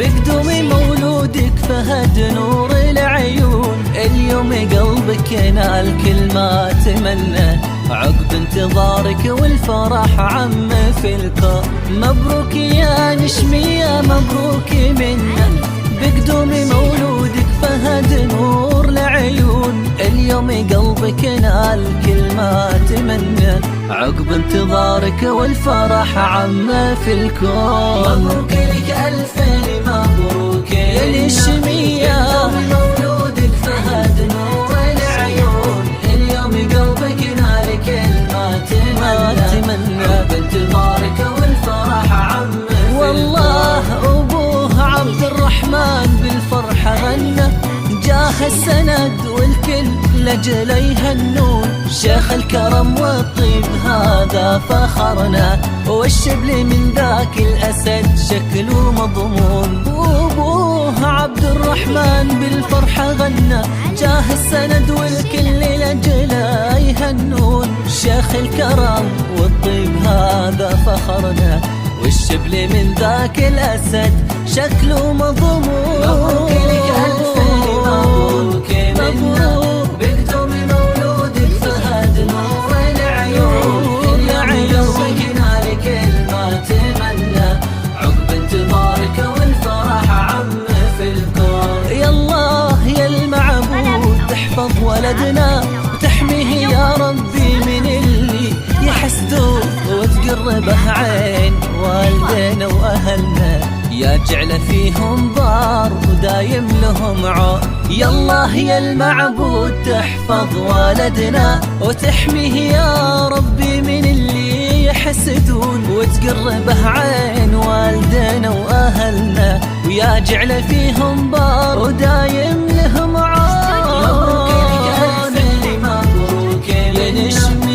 بقدوم مولودك فهد نور العيون. اليوم قلبك ينال كل ما تمنى، عقب انتظارك والفرح عم في الكون. مبروك يا نشمية مبروك منا، بقدوم مولودك فهد نور العيون. اليوم قلبك ينال كل ما تمنى، عقب انتظارك والفرح عم في الكون. مبروك لك ألفين مبروك يا نشمية، مولودك فهد نور العيون. اليوم قلبك ينال كل ما تمنى، عقب انتظارك والفرح عم في الكون. والله أبوه عبد الرحمن بالفرحة غنى، جاه السند والكل لجل يهنون. شيخ الكرم والطيب هذا فخرنا، والشبل من ذاك الأسد شكله مضمون. وابوه عبد الرحمن بالفرحة غنى، جاه السند والكل لجل يهنون. شيخ الكرم والطيب هذا فخرنا، والشبل من ذاك الأسد شكله مضمون. مبروك لك ألفين مبروك منا، بقدوم مولودك فهد نور العيون. اليوم قلبك ينال كل ما تمنى، عقب انتظارك والفرح عم في الكون. يا الله يا المعبود تحفظ ولدنا وتحميه يا ربي من اللي يحسدوه، وتقربه عين والدينا وأهلنا، يا جعل فيهم بار ودايم لهم عون. يا الله يا المعبود تحفظ والدنا وتحميه يا ربي من اللي يحسدون، وتقربه عين والدينا وأهلنا، ويا جعل فيهم بار ودايم لهم عون. مبروك لك ألفين مبروك يا نشمي